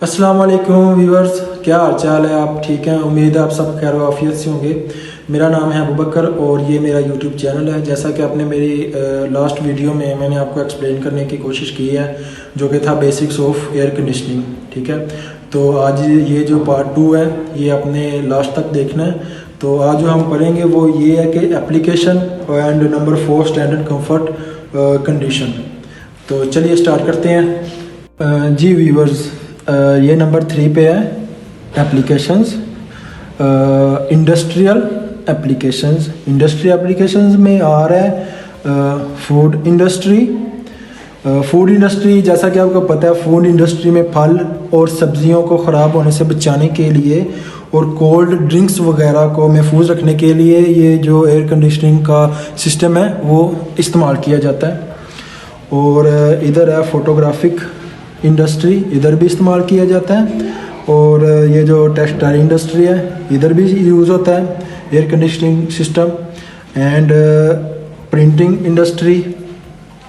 अस्सलाम वालेकुम व्यूअर्स, क्या हाल चाल है? आप ठीक हैं? उम्मीद है आप सब खैर आफियत से होंगे। मेरा नाम है अबू बकर और ये मेरा यूट्यूब चैनल है। जैसा कि आपने मेरी लास्ट वीडियो में मैंने आपको एक्सप्लेन करने की कोशिश की है, जो कि था बेसिक्स ऑफ एयर कंडीशनिंग, ठीक है। तो आज ये जो पार्ट 2 है ये अपने लास्ट तक देखना है। तो आज जो हम पढ़ेंगे वो ये है कि application and number 4 standard comfort condition. तो चलिए स्टार्ट करते हैं। जी व्यूअर्स, ये नंबर 3 पे है applications, industrial applications. Industry applications में आ रहा है फूड इंडस्ट्री। फूड इंडस्ट्री, जैसा कि आपको पता है, फूड इंडस्ट्री में फल और सब्जियों को ख़राब होने से बचाने के लिए और कोल्ड ड्रिंक्स वगैरह को महफूज रखने के लिए ये जो एयर कंडीशनिंग का सिस्टम है वो इस्तेमाल किया जाता है। और इधर है फोटोग्राफिक इंडस्ट्री, इधर भी इस्तेमाल किया जाता है। और ये जो टेक्सटाइल इंडस्ट्री है इधर भी यूज़ होता है air conditioning system. And printing industry,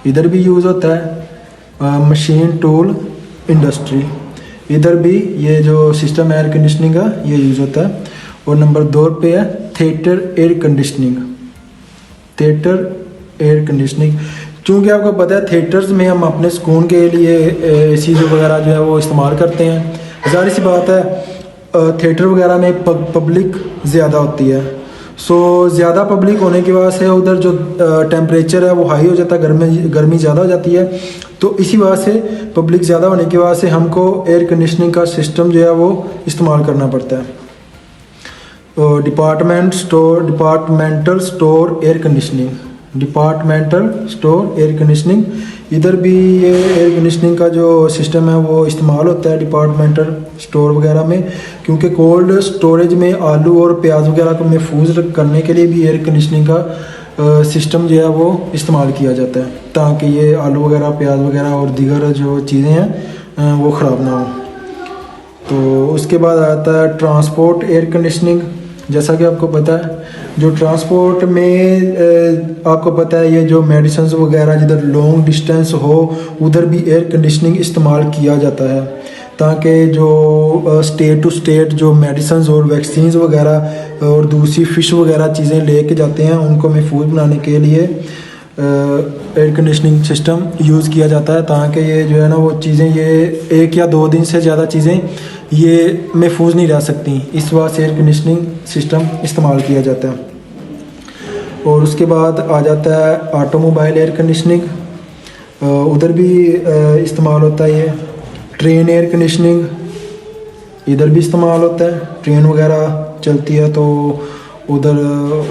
इधर भी यूज़ होता है। मशीन टूल इंडस्ट्री, इधर भी ये जो सिस्टम एयर कंडीशनिंग का ये यूज़ होता है। और नंबर 2 पे है theatre air conditioning. Theatre air conditioning, क्योंकि आपको पता है थिएटर्स में हम अपने सुकून के लिए एसी वगैरह जो है वो इस्तेमाल करते हैं। ज़ाहिर सी बात है थिएटर वगैरह में पब्लिक ज़्यादा होती है। सो ज़्यादा पब्लिक होने की वजह से उधर जो टेम्परेचर है वो हाई हो जाता है, गर्मी ज़्यादा हो जाती है। तो इसी वजह से पब्लिक ज़्यादा होने की वजह से हमको एयर कंडीशनिंग का सिस्टम जो है वो इस्तेमाल करना पड़ता है। Departmental store air conditioning, departmental store air conditioning, इधर भी ये एयर कंडीशनिंग का जो सिस्टम है वो इस्तेमाल होता है डिपार्टमेंटल स्टोर वगैरह में, क्योंकि कोल्ड स्टोरेज में आलू और प्याज वगैरह को महफूज करने के लिए भी एयर कंडीशनिंग का सिस्टम जो है वो इस्तेमाल किया जाता है, ताकि ये आलू वगैरह, प्याज वगैरह और दीगर जो चीज़ें हैं वो ख़राब ना हो। तो उसके बाद आता है ट्रांसपोर्ट एयर कंडीशनिंग। जैसा कि आपको पता है जो ट्रांसपोर्ट में आपको पता है ये जो मेडिसिन्स वगैरह जिधर लॉन्ग डिस्टेंस हो उधर भी एयर कंडीशनिंग इस्तेमाल किया जाता है, ताकि जो स्टेट टू स्टेट जो मेडिसिन्स और वैक्सीन्स वगैरह और दूसरी फ़िश वगैरह चीज़ें लेके जाते हैं उनको महफूज बनाने के लिए एयर कंडीशनिंग सिस्टम यूज़ किया जाता है, ताकि ये जो है ना वो चीज़ें ये 1 या 2 दिन से ज़्यादा चीज़ें ये महफूज नहीं रह सकती। इस वजह से एयर कंडीशनिंग सिस्टम इस्तेमाल किया जाता है। और उसके बाद आ जाता है ऑटोमोबाइल एयर कंडीशनिंग, उधर भी इस्तेमाल होता है ये। ट्रेन एयर कंडीशनिंग, इधर भी इस्तेमाल होता है। ट्रेन वगैरह चलती है तो उधर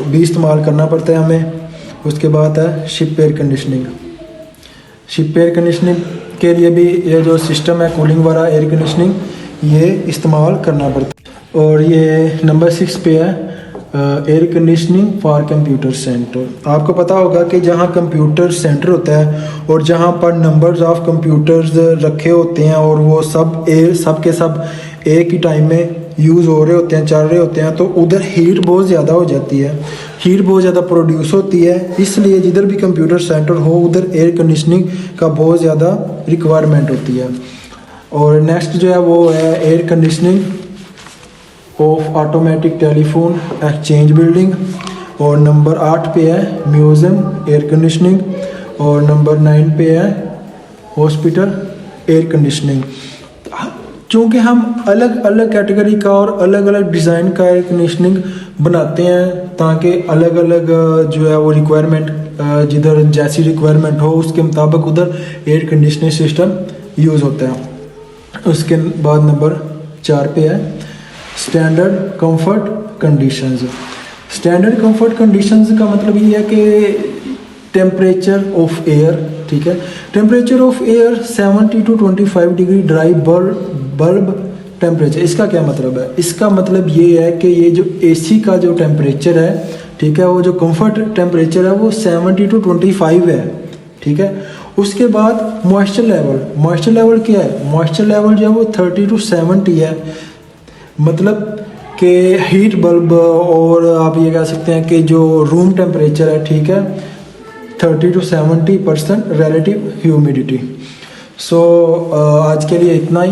भी इस्तेमाल करना पड़ता है हमें। उसके बाद है ship air conditioning. Ship air conditioning के लिए भी ये जो सिस्टम है कूलिंग वाला एयर कंडीशनिंग ये इस्तेमाल करना पड़ता है। और ये नंबर 6 पे है air conditioning for computer centre. आपको पता होगा कि जहाँ कंप्यूटर सेंटर होता है और जहाँ पर नंबर्स ऑफ कंप्यूटर्स रखे होते हैं और वो सब के सब एक ही टाइम में यूज़ हो रहे होते हैं, चल रहे होते हैं, तो उधर हीट बहुत ज़्यादा हो जाती है, हीट बहुत ज़्यादा प्रोड्यूस होती है। इसलिए जिधर भी कंप्यूटर सेंटर हो उधर एयर कंडीशनिंग का बहुत ज़्यादा रिक्वायरमेंट होती है। और नेक्स्ट जो है वो है air conditioning of automatic telephone exchange building. और नंबर 8 पे है म्यूज़ियम एयर कंडीशनिंग। और नंबर 9 पे है हॉस्पिटल एयर कंडीशनिंग। चूँकि हम अलग अलग कैटेगरी का और अलग अलग डिज़ाइन का एयर कंडीशनिंग बनाते हैं, ताकि अलग अलग जो है वो रिक्वायरमेंट जिधर जैसी रिक्वायरमेंट हो उसके मुताबिक उधर एयर कंडीशनिंग सिस्टम यूज़ होता है। उसके बाद नंबर 4 पे है standard comfort conditions. Standard comfort conditions का मतलब ये है कि टेम्परेचर ऑफ एयर, ठीक है। Temperature of air 70 to 25 degree dry bulb temperature. इसका क्या मतलब है? इसका मतलब ये है कि ये जो एसी का जो टेम्परेचर है, ठीक है, वो जो कंफर्ट टेम्परेचर है वो 70 to 25 है, ठीक है। उसके बाद मॉइस्चर लेवल क्या है? मॉइस्चर लेवल जो है वो 30 to 70 है। मतलब कि हीट बल्ब, और आप ये कह सकते हैं कि जो रूम टेम्परेचर है, ठीक है, 30 to 70% रिलेटिव ह्यूमिडिटी। सो आज के लिए इतना ही।